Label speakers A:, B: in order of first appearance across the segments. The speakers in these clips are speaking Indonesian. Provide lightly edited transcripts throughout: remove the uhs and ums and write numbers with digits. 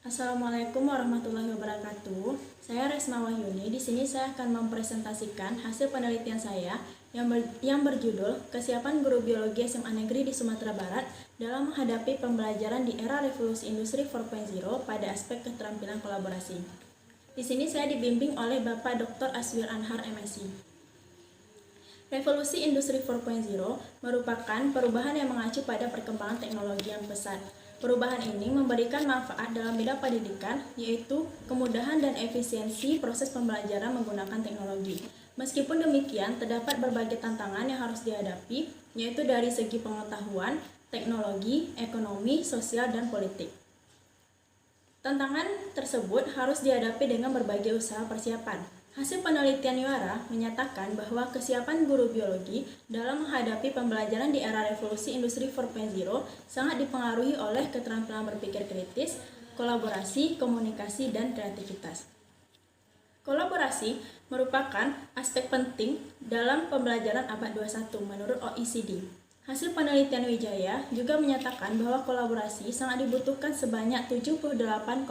A: Assalamualaikum warahmatullahi wabarakatuh. Saya Resma Wahyuni. Di sini saya akan mempresentasikan hasil penelitian saya yang berjudul Kesiapan Guru Biologi SMA Negeri di Sumatera Barat dalam menghadapi pembelajaran di era revolusi industri 4.0 pada aspek keterampilan kolaborasi. Di sini saya dibimbing oleh Bapak Dr. Aswir Anhar, MSc. Revolusi Industri 4.0 merupakan perubahan yang mengacu pada perkembangan teknologi yang pesat. Perubahan ini memberikan manfaat dalam bidang pendidikan, yaitu kemudahan dan efisiensi proses pembelajaran menggunakan teknologi. Meskipun demikian, terdapat berbagai tantangan yang harus dihadapi, yaitu dari segi pengetahuan, teknologi, ekonomi, sosial, dan politik. Tantangan tersebut harus dihadapi dengan berbagai usaha persiapan. Hasil penelitian Yuara menyatakan bahwa kesiapan guru biologi dalam menghadapi pembelajaran di era revolusi industri 4.0 sangat dipengaruhi oleh keterampilan berpikir kritis, kolaborasi, komunikasi, dan kreativitas. Kolaborasi merupakan aspek penting dalam pembelajaran abad 21 menurut OECD. Hasil penelitian Wijaya juga menyatakan bahwa kolaborasi sangat dibutuhkan sebanyak 78,79%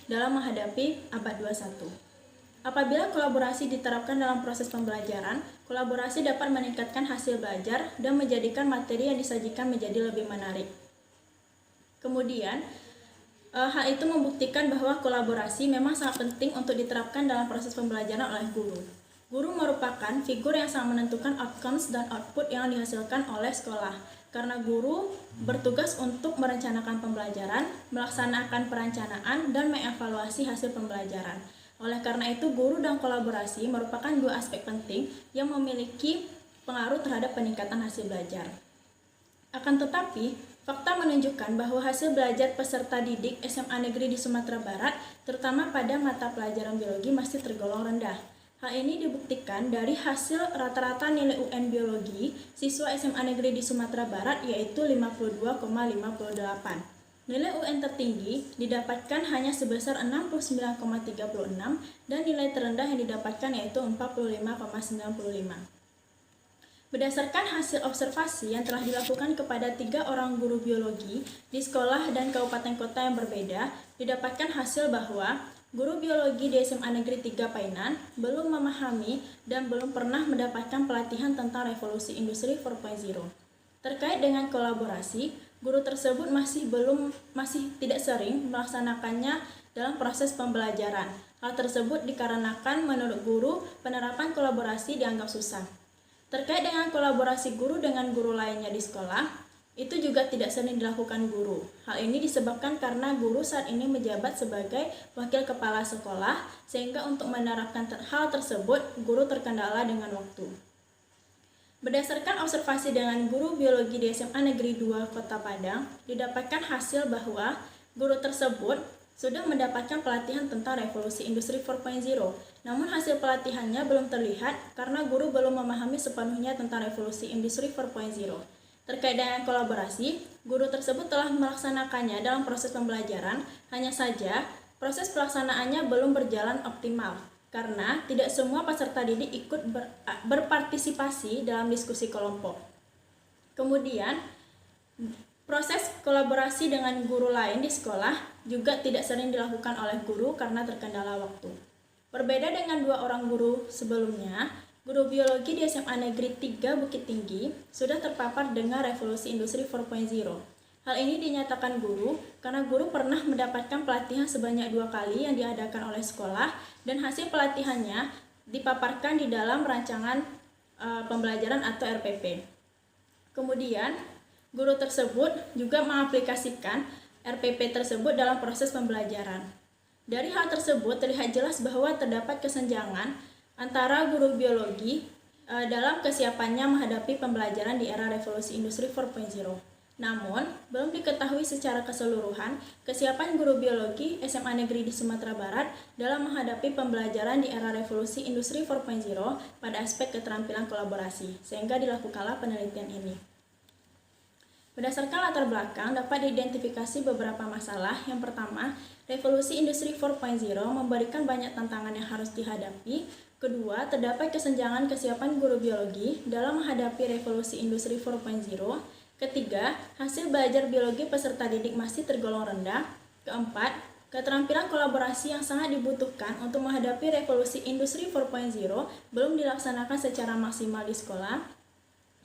A: dalam menghadapi abad 21. Apabila kolaborasi diterapkan dalam proses pembelajaran, kolaborasi dapat meningkatkan hasil belajar dan menjadikan materi yang disajikan menjadi lebih menarik. Kemudian, hal itu membuktikan bahwa kolaborasi memang sangat penting untuk diterapkan dalam proses pembelajaran oleh guru. Guru merupakan figur yang sangat menentukan outcomes dan output yang dihasilkan oleh sekolah. Karena guru bertugas untuk merencanakan pembelajaran, melaksanakan perencanaan, dan mengevaluasi hasil pembelajaran. Oleh karena itu, guru dan kolaborasi merupakan dua aspek penting yang memiliki pengaruh terhadap peningkatan hasil belajar. Akan tetapi, fakta menunjukkan bahwa hasil belajar peserta didik SMA Negeri di Sumatera Barat, terutama pada mata pelajaran biologi, masih tergolong rendah. Hal ini dibuktikan dari hasil rata-rata nilai UN Biologi siswa SMA Negeri di Sumatera Barat, yaitu 52,58. Nilai UN tertinggi didapatkan hanya sebesar 69,36 dan nilai terendah yang didapatkan yaitu 45,95. Berdasarkan hasil observasi yang telah dilakukan kepada 3 orang guru biologi di sekolah dan kabupaten kota yang berbeda, didapatkan hasil bahwa guru biologi di SMA Negeri 3 Painan belum memahami dan belum pernah mendapatkan pelatihan tentang revolusi industri 4.0. Terkait dengan kolaborasi, guru tersebut masih tidak sering melaksanakannya dalam proses pembelajaran. Hal tersebut dikarenakan menurut guru, penerapan kolaborasi dianggap susah. Terkait dengan kolaborasi guru dengan guru lainnya di sekolah, itu juga tidak sering dilakukan guru. Hal ini disebabkan karena guru saat ini menjabat sebagai wakil kepala sekolah, sehingga untuk menerapkan hal tersebut, guru terkendala dengan waktu. Berdasarkan observasi dengan guru biologi di SMA Negeri 2 Kota Padang, didapatkan hasil bahwa guru tersebut sudah mendapatkan pelatihan tentang revolusi industri 4.0. Namun hasil pelatihannya belum terlihat karena guru belum memahami sepenuhnya tentang revolusi industri 4.0. Terkait dengan kolaborasi, guru tersebut telah melaksanakannya dalam proses pembelajaran, hanya saja proses pelaksanaannya belum berjalan optimal. Karena tidak semua peserta didik ikut berpartisipasi dalam diskusi kelompok. Kemudian, proses kolaborasi dengan guru lain di sekolah juga tidak sering dilakukan oleh guru karena terkendala waktu. Berbeda dengan 2 orang guru sebelumnya, guru biologi di SMA Negeri 3 Bukit Tinggi sudah terpapar dengan revolusi industri 4.0. Hal ini dinyatakan guru karena guru pernah mendapatkan pelatihan sebanyak 2 kali yang diadakan oleh sekolah dan hasil pelatihannya dipaparkan di dalam rancangan pembelajaran atau RPP. Kemudian, guru tersebut juga mengaplikasikan RPP tersebut dalam proses pembelajaran. Dari hal tersebut terlihat jelas bahwa terdapat kesenjangan antara guru biologi dalam kesiapannya menghadapi pembelajaran di era revolusi industri 4.0. Namun, belum diketahui secara keseluruhan kesiapan guru biologi SMA Negeri di Sumatera Barat dalam menghadapi pembelajaran di era revolusi industri 4.0 pada aspek keterampilan kolaborasi, sehingga dilakukanlah penelitian ini. Berdasarkan latar belakang, dapat diidentifikasi beberapa masalah. Yang pertama, revolusi industri 4.0 memberikan banyak tantangan yang harus dihadapi. Kedua, terdapat kesenjangan kesiapan guru biologi dalam menghadapi revolusi industri 4.0. Ketiga, hasil belajar biologi peserta didik masih tergolong rendah. Keempat, keterampilan kolaborasi yang sangat dibutuhkan untuk menghadapi revolusi industri 4.0 belum dilaksanakan secara maksimal di sekolah.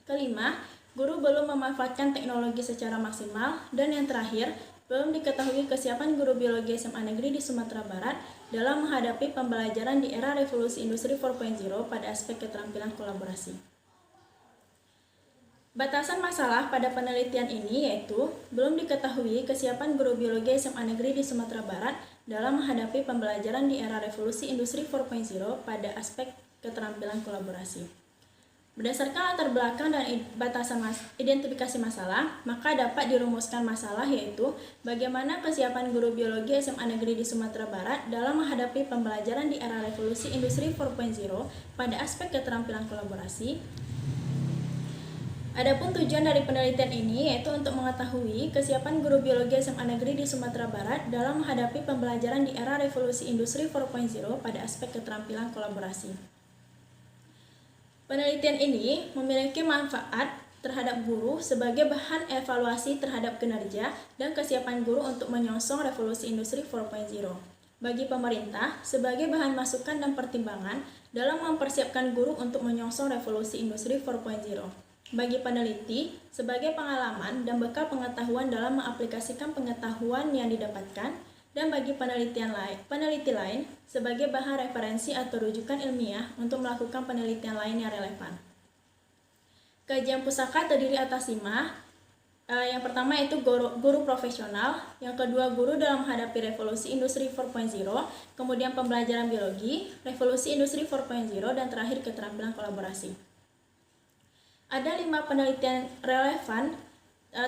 A: Kelima, guru belum memanfaatkan teknologi secara maksimal. Dan yang terakhir, belum diketahui kesiapan guru biologi SMA Negeri di Sumatera Barat dalam menghadapi pembelajaran di era revolusi industri 4.0 pada aspek keterampilan kolaborasi. Batasan masalah pada penelitian ini yaitu belum diketahui kesiapan guru biologi SMA Negeri di Sumatera Barat dalam menghadapi pembelajaran di era revolusi industri 4.0 pada aspek keterampilan kolaborasi. Berdasarkan latar belakang dan batasan identifikasi masalah, maka dapat dirumuskan masalah yaitu bagaimana kesiapan guru biologi SMA Negeri di Sumatera Barat dalam menghadapi pembelajaran di era revolusi industri 4.0 pada aspek keterampilan kolaborasi. Adapun tujuan dari penelitian ini yaitu untuk mengetahui kesiapan guru biologi SMA Negeri di Sumatera Barat dalam menghadapi pembelajaran di era revolusi industri 4.0 pada aspek keterampilan kolaborasi. Penelitian ini memiliki manfaat terhadap guru sebagai bahan evaluasi terhadap kinerja dan kesiapan guru untuk menyongsong revolusi industri 4.0. Bagi pemerintah, sebagai bahan masukan dan pertimbangan dalam mempersiapkan guru untuk menyongsong revolusi industri 4.0. Bagi peneliti, sebagai pengalaman dan bekal pengetahuan dalam mengaplikasikan pengetahuan yang didapatkan, dan bagi peneliti lain, sebagai bahan referensi atau rujukan ilmiah untuk melakukan penelitian lain yang relevan. Kajian pusaka terdiri atas 5. Yang pertama yaitu guru profesional, yang kedua guru dalam menghadapi revolusi industri 4.0, kemudian pembelajaran biologi, revolusi industri 4.0, dan terakhir keterampilan kolaborasi. Ada 5 penelitian relevan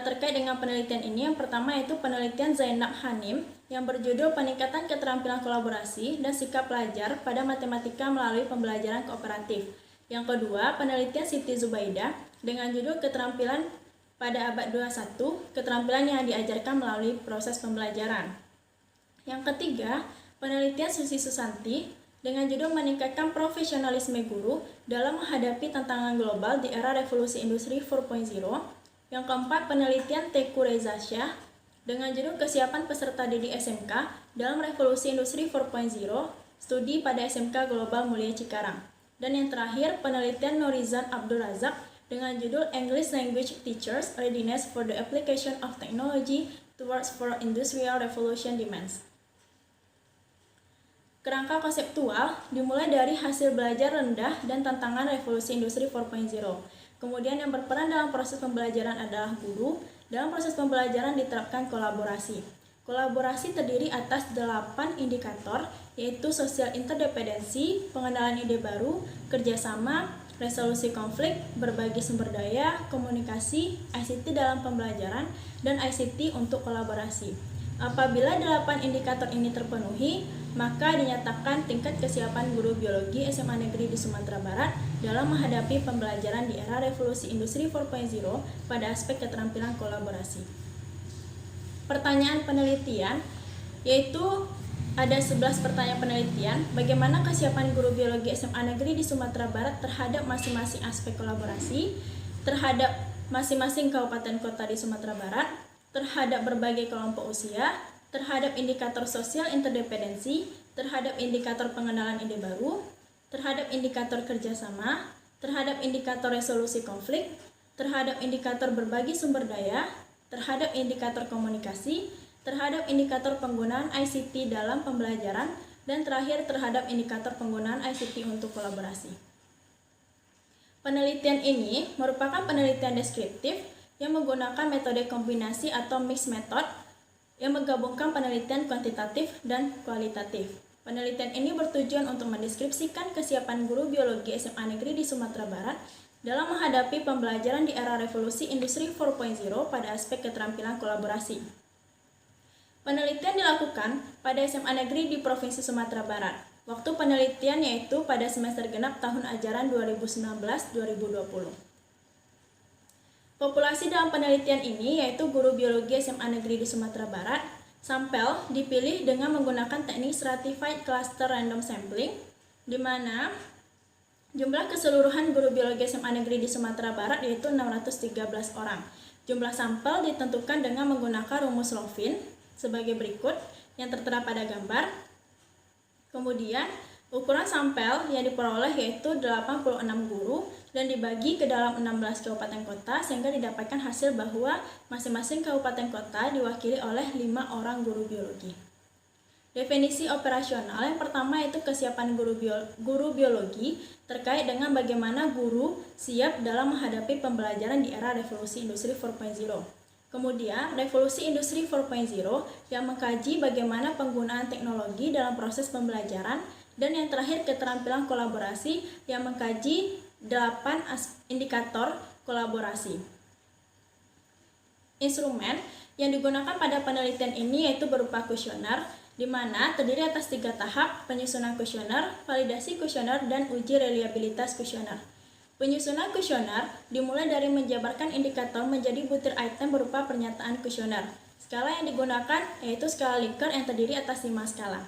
A: terkait dengan penelitian ini. Yang pertama yaitu penelitian Zainab Hanim yang berjudul Peningkatan Keterampilan Kolaborasi dan Sikap Pelajar pada Matematika Melalui Pembelajaran Kooperatif. Yang kedua, penelitian Siti Zubaidah dengan judul Keterampilan pada Abad 21, keterampilan yang diajarkan melalui proses pembelajaran. Yang ketiga, penelitian Susi Susanti dengan judul Meningkatkan Profesionalisme Guru dalam Menghadapi Tantangan Global di Era Revolusi Industri 4.0. Yang keempat, penelitian Teku Reza Syah dengan judul Kesiapan Peserta Didik SMK dalam Revolusi Industri 4.0, Studi pada SMK Global Mulia Cikarang. Dan yang terakhir, penelitian Norizan Abdul Razak dengan judul English Language Teachers Readiness for the Application of Technology Towards for Industrial Revolution Demands. Kerangka konseptual dimulai dari hasil belajar rendah dan tantangan revolusi industri 4.0. Kemudian yang berperan dalam proses pembelajaran adalah guru. Dalam proses pembelajaran diterapkan kolaborasi. Kolaborasi terdiri atas 8 indikator, yaitu sosial interdependensi, pengenalan ide baru, kerjasama, resolusi konflik, berbagi sumber daya, komunikasi, ICT dalam pembelajaran, dan ICT untuk kolaborasi. Apabila 8 indikator ini terpenuhi, maka dinyatakan tingkat kesiapan guru biologi SMA Negeri di Sumatera Barat dalam menghadapi pembelajaran di era revolusi industri 4.0 pada aspek keterampilan kolaborasi. Pertanyaan penelitian, yaitu ada 11 pertanyaan penelitian, bagaimana kesiapan guru biologi SMA Negeri di Sumatera Barat terhadap masing-masing aspek kolaborasi, terhadap masing-masing kabupaten kota di Sumatera Barat, terhadap berbagai kelompok usia, terhadap indikator sosial interdependensi, terhadap indikator pengenalan ide baru, terhadap indikator kerjasama, terhadap indikator resolusi konflik, terhadap indikator berbagi sumber daya, terhadap indikator komunikasi, terhadap indikator penggunaan ICT dalam pembelajaran, dan terakhir terhadap indikator penggunaan ICT untuk kolaborasi. Penelitian ini merupakan penelitian deskriptif yang menggunakan metode kombinasi atau mixed method yang menggabungkan penelitian kuantitatif dan kualitatif. Penelitian ini bertujuan untuk mendeskripsikan kesiapan guru biologi SMA Negeri di Sumatera Barat dalam menghadapi pembelajaran di era revolusi industri 4.0 pada aspek keterampilan kolaborasi. Penelitian dilakukan pada SMA Negeri di Provinsi Sumatera Barat. Waktu penelitian yaitu pada semester genap tahun ajaran 2019-2020. Populasi dalam penelitian ini yaitu guru biologi SMA Negeri di Sumatera Barat. Sampel dipilih dengan menggunakan teknik stratified cluster random sampling, di mana jumlah keseluruhan guru biologi SMA Negeri di Sumatera Barat yaitu 613 orang. Jumlah sampel ditentukan dengan menggunakan rumus Lovin, sebagai berikut yang tertera pada gambar. Kemudian ukuran sampel yang diperoleh yaitu 86 guru dan dibagi ke dalam 16 kabupaten kota sehingga didapatkan hasil bahwa masing-masing kabupaten kota diwakili oleh 5 orang guru biologi. Definisi operasional yang pertama yaitu kesiapan guru biologi terkait dengan bagaimana guru siap dalam menghadapi pembelajaran di era revolusi industri 4.0. Kemudian, revolusi industri 4.0 yang mengkaji bagaimana penggunaan teknologi dalam proses pembelajaran, dan yang terakhir keterampilan kolaborasi yang mengkaji 8 indikator kolaborasi. Instrumen yang digunakan pada penelitian ini yaitu berupa kuesioner, di mana terdiri atas 3 tahap: penyusunan kuesioner, validasi kuesioner, dan uji reliabilitas kuesioner. Penyusunan kuesioner dimulai dari menjabarkan indikator menjadi butir item berupa pernyataan kuesioner. Skala yang digunakan yaitu skala Likert yang terdiri atas 5 skala.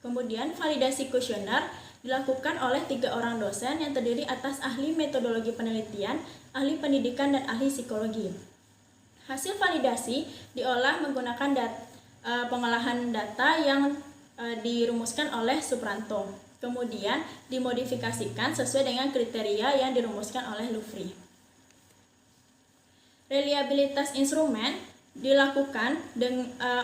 A: Kemudian validasi kuesioner dilakukan oleh 3 orang dosen yang terdiri atas ahli metodologi penelitian, ahli pendidikan, dan ahli psikologi. Hasil validasi diolah menggunakan pengolahan data yang dirumuskan oleh Supranto. Kemudian dimodifikasikan sesuai dengan kriteria yang dirumuskan oleh Lufri. Reliabilitas instrumen dilakukan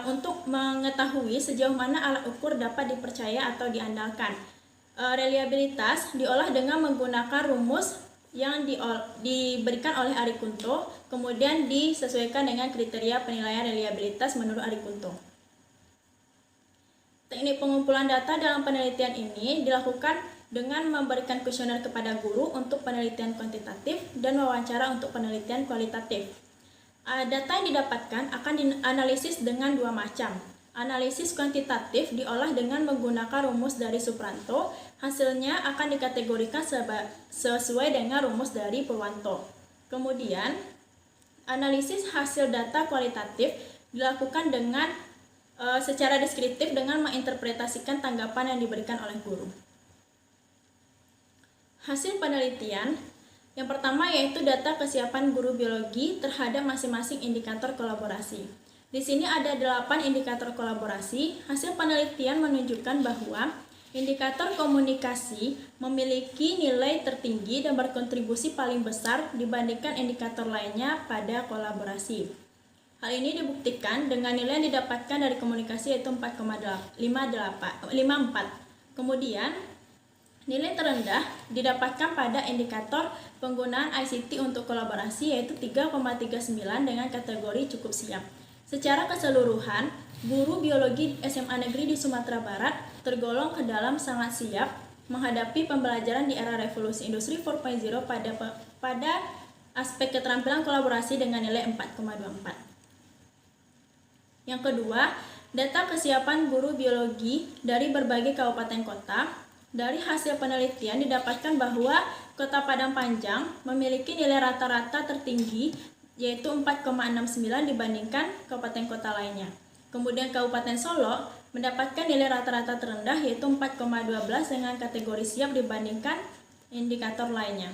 A: untuk mengetahui sejauh mana alat ukur dapat dipercaya atau diandalkan. Reliabilitas diolah dengan menggunakan rumus yang diberikan oleh Arikunto, kemudian disesuaikan dengan kriteria penilaian reliabilitas menurut Arikunto. Teknik pengumpulan data dalam penelitian ini dilakukan dengan memberikan kuesioner kepada guru untuk penelitian kuantitatif dan wawancara untuk penelitian kualitatif. Data yang didapatkan akan dianalisis dengan 2 macam. Analisis kuantitatif diolah dengan menggunakan rumus dari Supranto, hasilnya akan dikategorikan sesuai dengan rumus dari Purwanto. Kemudian, analisis hasil data kualitatif dilakukan dengan secara deskriptif dengan menginterpretasikan tanggapan yang diberikan oleh guru. Hasil penelitian yang pertama yaitu data kesiapan guru biologi terhadap masing-masing indikator kolaborasi. Di sini ada 8 indikator kolaborasi. Hasil penelitian menunjukkan bahwa indikator komunikasi memiliki nilai tertinggi dan berkontribusi paling besar dibandingkan indikator lainnya pada kolaborasi. Hal ini dibuktikan dengan nilai yang didapatkan dari komunikasi yaitu 4,54. Kemudian, nilai terendah didapatkan pada indikator penggunaan ICT untuk kolaborasi yaitu 3,39 dengan kategori cukup siap. Secara keseluruhan, guru biologi SMA Negeri di Sumatera Barat tergolong ke dalam sangat siap menghadapi pembelajaran di era revolusi industri 4.0 pada aspek keterampilan kolaborasi dengan nilai 4,24. Yang kedua, data kesiapan guru biologi dari berbagai kabupaten kota. Dari hasil penelitian didapatkan bahwa Kota Padang Panjang memiliki nilai rata-rata tertinggi yaitu 4,69 dibandingkan kabupaten kota lainnya. Kemudian Kabupaten Solo mendapatkan nilai rata-rata terendah yaitu 4,12 dengan kategori siap dibandingkan indikator lainnya.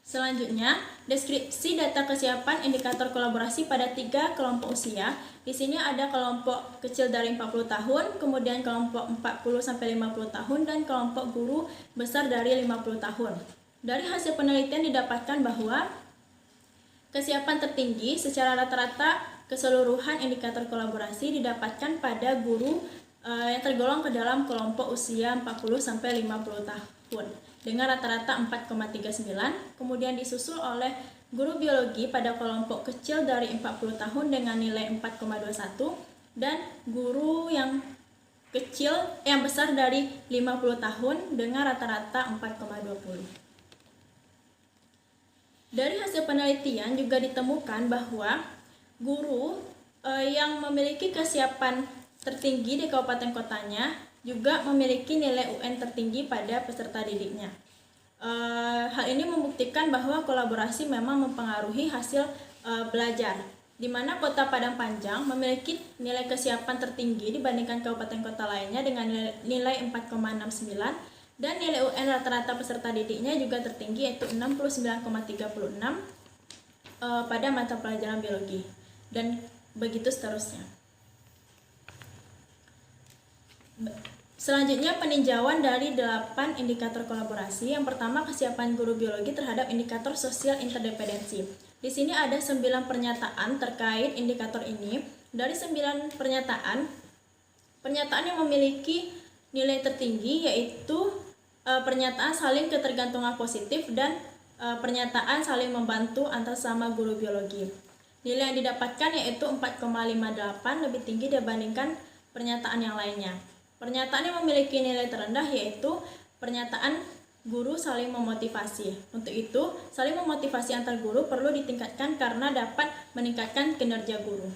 A: Selanjutnya, deskripsi data kesiapan indikator kolaborasi pada 3 kelompok usia. Di sini ada kelompok kecil dari 40 tahun, kemudian kelompok 40-50 tahun, dan kelompok guru besar dari 50 tahun. Dari hasil penelitian didapatkan bahwa kesiapan tertinggi secara rata-rata keseluruhan indikator kolaborasi didapatkan pada guru yang tergolong ke dalam kelompok usia 40-50 tahun dengan rata-rata 4,39, kemudian disusul oleh guru biologi pada kelompok kecil dari 40 tahun dengan nilai 4,21 dan guru yang besar dari 50 tahun dengan rata-rata 4,20. Dari hasil penelitian juga ditemukan bahwa guru yang memiliki kesiapan tertinggi di kabupaten kotanya juga memiliki nilai UN tertinggi pada peserta didiknya. Hal ini membuktikan bahwa kolaborasi memang mempengaruhi hasil belajar, di mana Kota Padang Panjang memiliki nilai kesiapan tertinggi dibandingkan kabupaten kota lainnya dengan nilai 4,69 dan nilai UN rata-rata peserta didiknya juga tertinggi yaitu 69,36. pada mata pelajaran biologi, dan begitu seterusnya. Selanjutnya peninjauan dari 8 indikator kolaborasi. Yang pertama, kesiapan guru biologi terhadap indikator sosial interdependensi. Di sini ada 9 pernyataan terkait indikator ini. Dari 9 pernyataan yang memiliki nilai tertinggi yaitu pernyataan saling ketergantungan positif dan pernyataan saling membantu antar sama guru biologi. Nilai yang didapatkan yaitu 4,58, lebih tinggi dibandingkan pernyataan yang lainnya. Pernyataan yang memiliki nilai terendah yaitu pernyataan guru saling memotivasi. Untuk itu, saling memotivasi antar guru perlu ditingkatkan karena dapat meningkatkan kinerja guru.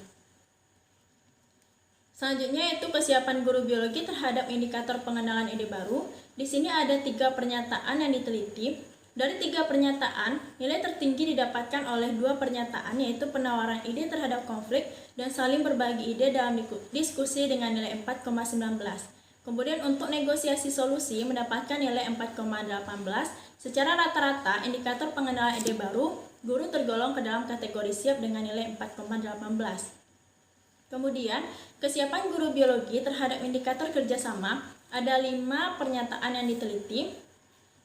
A: Selanjutnya yaitu kesiapan guru biologi terhadap indikator pengenalan ide baru. Di sini ada 3 pernyataan yang diteliti. Dari 3 pernyataan, nilai tertinggi didapatkan oleh 2 pernyataan yaitu penawaran ide terhadap konflik dan saling berbagi ide dalam diskusi dengan nilai 4,19. Kemudian untuk negosiasi solusi mendapatkan nilai 4,18. Secara rata-rata indikator pengenalan ide baru, guru tergolong ke dalam kategori siap dengan nilai 4,18. Kemudian, kesiapan guru biologi terhadap indikator kerjasama, ada 5 pernyataan yang diteliti.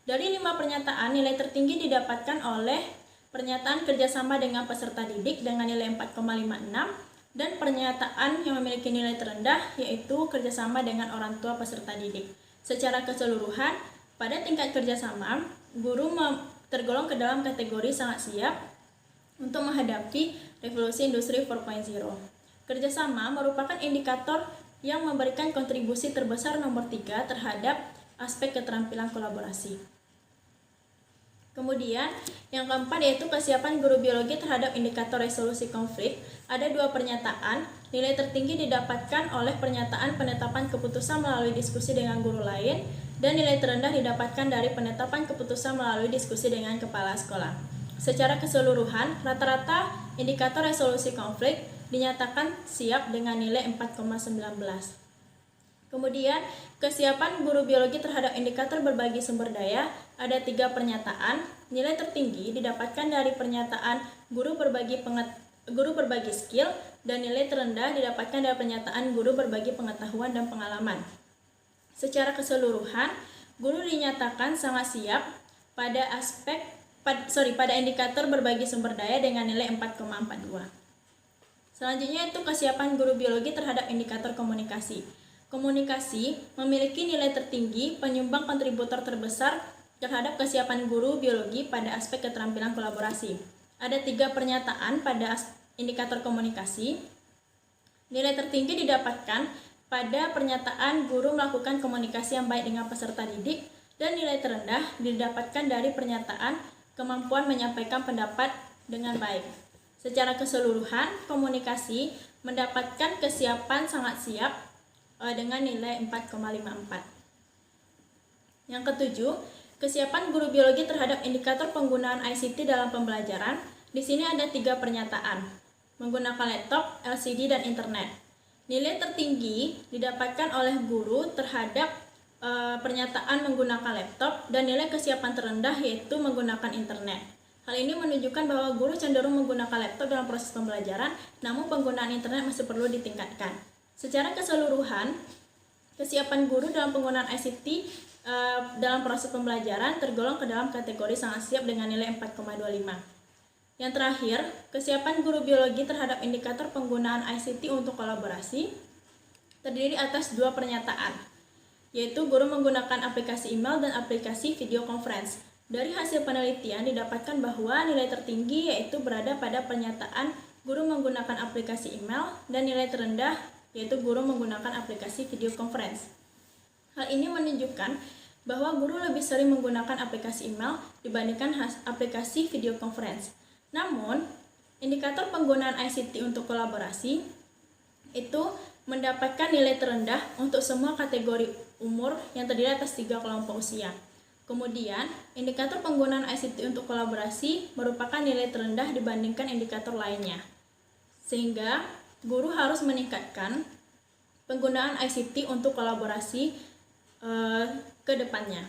A: Dari 5 pernyataan, nilai tertinggi didapatkan oleh pernyataan kerjasama dengan peserta didik dengan nilai 4,56, dan pernyataan yang memiliki nilai terendah yaitu kerjasama dengan orang tua peserta didik. Secara keseluruhan, pada tingkat kerjasama, guru tergolong ke dalam kategori sangat siap untuk menghadapi revolusi industri 4.0. Kerjasama merupakan indikator yang memberikan kontribusi terbesar nomor 3 terhadap aspek keterampilan kolaborasi. Kemudian, yang keempat yaitu kesiapan guru biologi terhadap indikator resolusi konflik. Ada 2 pernyataan, nilai tertinggi didapatkan oleh pernyataan penetapan keputusan melalui diskusi dengan guru lain, dan nilai terendah didapatkan dari penetapan keputusan melalui diskusi dengan kepala sekolah. Secara keseluruhan, rata-rata indikator resolusi konflik dinyatakan siap dengan nilai 4,19. Kemudian, kesiapan guru biologi terhadap indikator berbagi sumber daya, ada 3 pernyataan. Nilai tertinggi didapatkan dari pernyataan guru berbagi skill, dan nilai terendah didapatkan dari pernyataan guru berbagi pengetahuan dan pengalaman. Secara keseluruhan, guru dinyatakan sangat siap pada indikator berbagi sumber daya dengan nilai 4,42. Selanjutnya itu kesiapan guru biologi terhadap indikator komunikasi. Komunikasi memiliki nilai tertinggi, penyumbang kontributor terbesar terhadap kesiapan guru biologi pada aspek keterampilan kolaborasi. Ada 3 pernyataan pada indikator komunikasi. Nilai tertinggi didapatkan pada pernyataan guru melakukan komunikasi yang baik dengan peserta didik, dan nilai terendah didapatkan dari pernyataan kemampuan menyampaikan pendapat dengan baik. Secara keseluruhan, komunikasi mendapatkan kesiapan sangat siap dengan nilai 4,54. Yang ketujuh, kesiapan guru biologi terhadap indikator penggunaan ICT dalam pembelajaran. Di sini ada 3 pernyataan, menggunakan laptop, LCD, dan internet. Nilai tertinggi didapatkan oleh guru terhadap pernyataan menggunakan laptop, dan nilai kesiapan terendah yaitu menggunakan internet. Hal ini menunjukkan bahwa guru cenderung menggunakan laptop dalam proses pembelajaran, namun penggunaan internet masih perlu ditingkatkan. Secara keseluruhan, kesiapan guru dalam penggunaan ICT dalam proses pembelajaran tergolong ke dalam kategori sangat siap dengan nilai 4,25. Yang terakhir, kesiapan guru biologi terhadap indikator penggunaan ICT untuk kolaborasi terdiri atas 2 pernyataan, yaitu guru menggunakan aplikasi email dan aplikasi video conference. Dari hasil penelitian didapatkan bahwa nilai tertinggi yaitu berada pada pernyataan guru menggunakan aplikasi email, dan nilai terendah yaitu guru menggunakan aplikasi video conference. Hal ini menunjukkan bahwa guru lebih sering menggunakan aplikasi email dibandingkan aplikasi video conference. Namun, indikator penggunaan ICT untuk kolaborasi itu mendapatkan nilai terendah untuk semua kategori umur yang terdiri atas 3 kelompok usia. Kemudian, indikator penggunaan ICT untuk kolaborasi merupakan nilai terendah dibandingkan indikator lainnya. Sehingga, guru harus meningkatkan penggunaan ICT untuk kolaborasi ke depannya.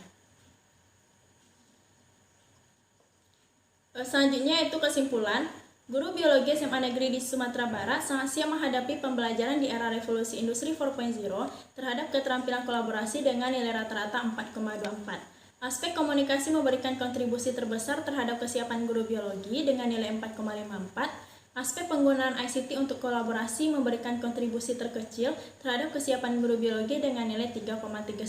A: Selanjutnya itu kesimpulan. Guru biologi SMA Negeri di Sumatera Barat sangat siap menghadapi pembelajaran di era revolusi industri 4.0 terhadap keterampilan kolaborasi dengan nilai rata-rata 4,24. Aspek komunikasi memberikan kontribusi terbesar terhadap kesiapan guru biologi dengan nilai 4,54. Aspek penggunaan ICT untuk kolaborasi memberikan kontribusi terkecil terhadap kesiapan guru biologi dengan nilai 3,39.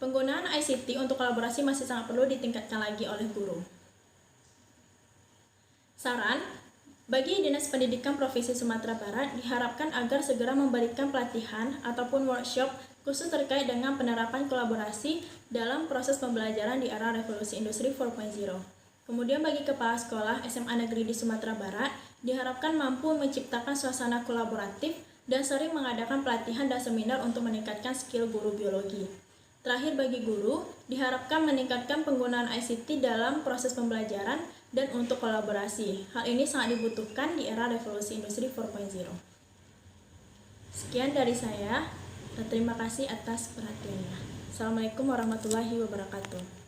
A: Penggunaan ICT untuk kolaborasi masih sangat perlu ditingkatkan lagi oleh guru. Saran, bagi Dinas Pendidikan Provinsi Sumatera Barat diharapkan agar segera memberikan pelatihan ataupun workshop khusus terkait dengan penerapan kolaborasi dalam proses pembelajaran di era revolusi industri 4.0. Kemudian bagi kepala sekolah SMA Negeri di Sumatera Barat diharapkan mampu menciptakan suasana kolaboratif dan sering mengadakan pelatihan dan seminar untuk meningkatkan skill guru biologi. Terakhir, bagi guru, diharapkan meningkatkan penggunaan ICT dalam proses pembelajaran dan untuk kolaborasi. Hal ini sangat dibutuhkan di era revolusi industri 4.0. Sekian dari saya, dan terima kasih atas perhatiannya. Assalamualaikum warahmatullahi wabarakatuh.